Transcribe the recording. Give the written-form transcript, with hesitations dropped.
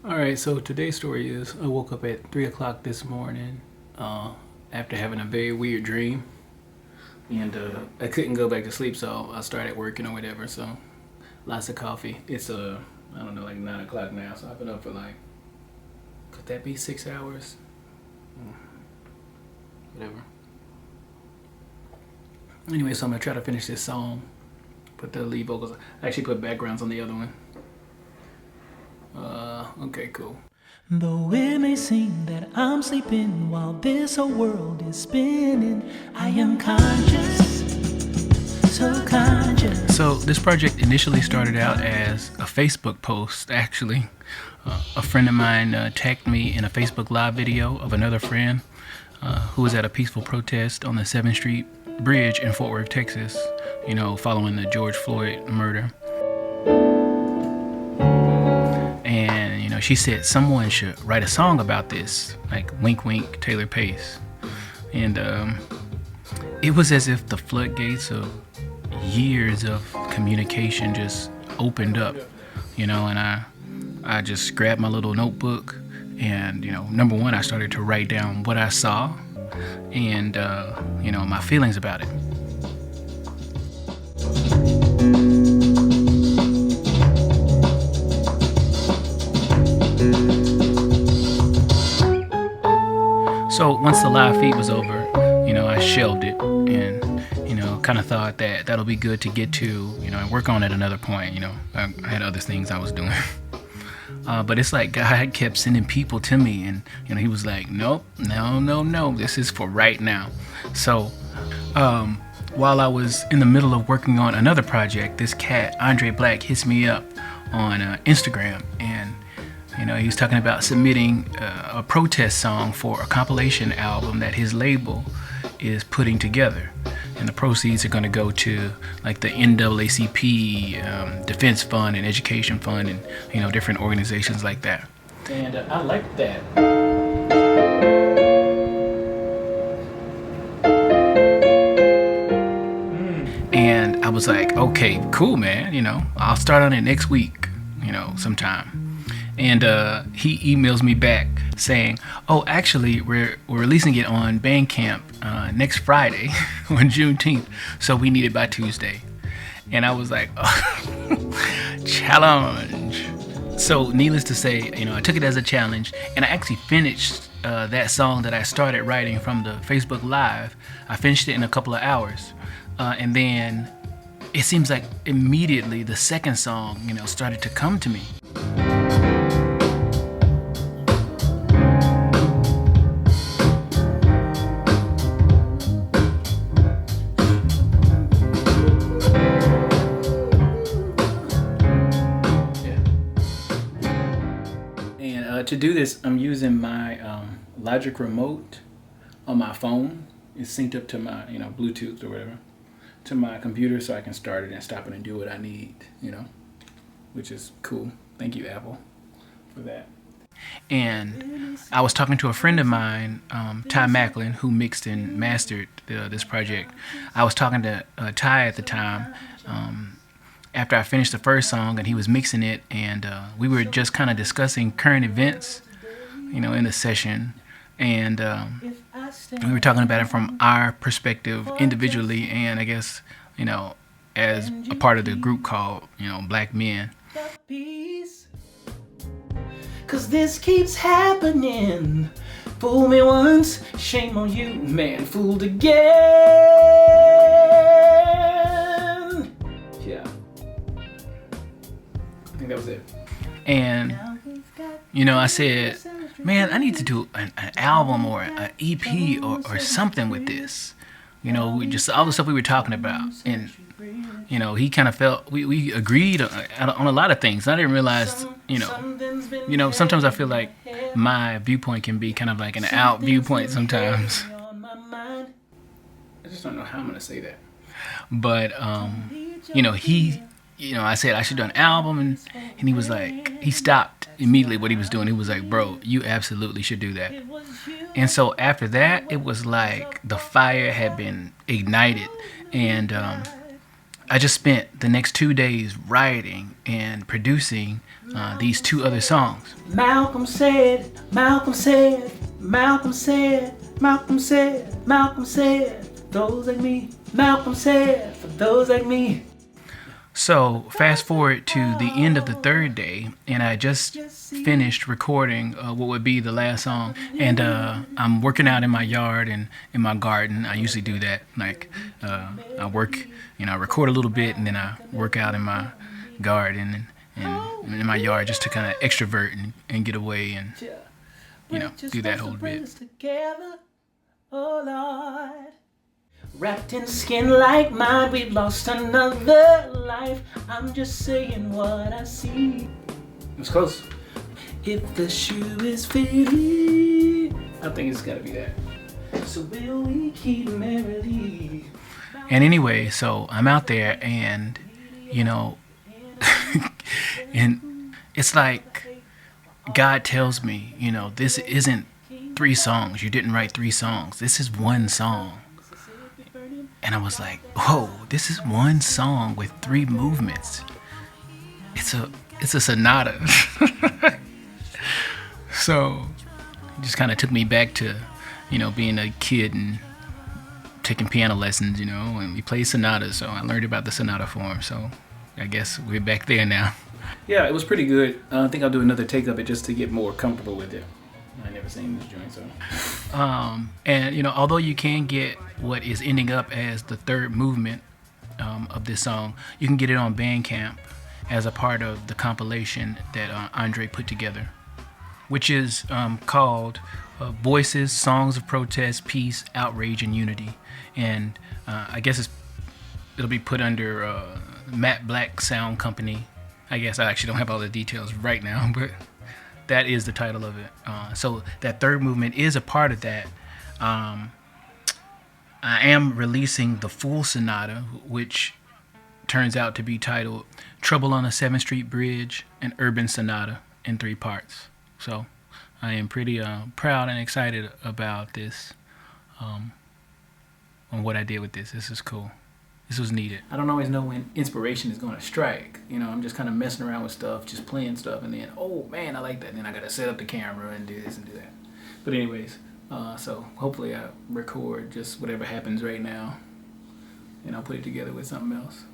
Alright, so today's story is I woke up at 3 o'clock this morning after having a very weird dream. And I couldn't go back to sleep, so I started working or whatever. So lots of coffee. It's I don't know, like 9 o'clock now. So I've been up for like, could that be 6 hours? Whatever. Anyway, so I'm gonna try to finish this song. Put the lead vocals. I actually put backgrounds on the other one. Okay, cool. Though it may seem that I'm sleeping while this whole world is spinning, I am conscious, so conscious. So this project initially started out as a Facebook post, actually. A friend of mine tagged me in a Facebook Live video of another friend who was at a peaceful protest on the 7th Street Bridge in Fort Worth, Texas, following the George Floyd murder. And, she said someone should write a song about this, like wink, wink, Taylor Pace. And it was as if the floodgates of years of communication just opened up, and I just grabbed my little notebook and, number one, I started to write down what I saw and, my feelings about it. So once the live feed was over, I shelved it and, kind of thought that that'll be good to get to, and work on at another point. I had other things I was doing. But it's like God kept sending people to me and, he was like, nope, no, this is for right now. So while I was in the middle of working on another project, this cat, Andre Black, hits me up on Instagram and he was talking about submitting a protest song for a compilation album that his label is putting together. And the proceeds are going to go to like the NAACP, Defense Fund and Education Fund and, different organizations like that. And I like that. And I was like, okay, cool, man. I'll start on it next week, sometime. And he emails me back saying, oh, actually, we're releasing it on Bandcamp next Friday on Juneteenth, so we need it by Tuesday. And I was like, oh, challenge. So needless to say, I took it as a challenge, and I actually finished that song that I started writing from the Facebook Live. I finished it in a couple of hours. And then it seems like immediately the second song, started to come to me. To do this, I'm using my Logic remote on my phone. It's synced up to my, Bluetooth or whatever, to my computer, so I can start it and stop it and do what I need, which is cool. Thank you, Apple, for that. And I was talking to a friend of mine, Ty Macklin, who mixed and mastered this project. I was talking to Ty at the time. After I finished the first song and he was mixing it, and we were just kind of discussing current events, in the session, and we were talking about it from our perspective individually, and I guess, as a part of the group called, Black Men. Cause this keeps happening. Fool me once, shame on you, man, fooled again. Yeah. I think that was it. And, I said, man, I need to do an album or an EP or something with this. Just all the stuff we were talking about. And, he kind of felt, we agreed on a lot of things. I didn't realize, sometimes I feel like my viewpoint can be kind of like an out viewpoint sometimes. I just don't know how I'm going to say that. But, I said I should do an album, and he was like, he stopped immediately what he was doing. He was like, bro, you absolutely should do that. And so after that, it was like the fire had been ignited, and I just spent the next 2 days writing and producing these two other songs. Malcolm said, Malcolm said, Malcolm said, Malcolm said, Malcolm said, those like me. Malcolm said, for those like me. So fast forward to the end of the third day, and I just finished recording what would be the last song. And I'm working out in my yard and in my garden. I usually do that. Like I work, I record a little bit, and then I work out in my garden and in my yard just to kind of extrovert and get away and do that whole bit. Together, oh Lord. Wrapped in skin like mine, we've lost another life. I'm just saying what I see. It's close. If the shoe is fitting, I think it's gotta be that. so will we keep merrily. And anyway, so I'm out there and, and it's like God tells me, this isn't 3 songs. You didn't write 3 songs. This is 1 song. And I was like, whoa, this is 1 song with 3 movements. It's a sonata. So it just kind of took me back to, being a kid and taking piano lessons, and we played sonatas. So I learned about the sonata form. So I guess we're back there now. Yeah, it was pretty good. I think I'll do another take of it just to get more comfortable with it. I never seen this joint, so. And although you can get what is ending up as the 3rd movement of this song, you can get it on Bandcamp as a part of the compilation that Andre put together, which is called Voices, Songs of Protest, Peace, Outrage, and Unity. And I guess it'll be put under Matt Black Sound Company. I guess I actually don't have all the details right now, but that is the title of it. So that 3rd movement is a part of that. I am releasing the full sonata, which turns out to be titled Trouble on the 7th Street Bridge, an Urban Sonata in 3 parts. So I am pretty proud and excited about this, on what I did with this. This is cool. This was needed. I don't always know when inspiration is going to strike. I'm just kind of messing around with stuff, just playing stuff, and then, oh man, I like that. Then I got to set up the camera and do this and do that. But anyways, so hopefully I record just whatever happens right now, and I'll put it together with something else.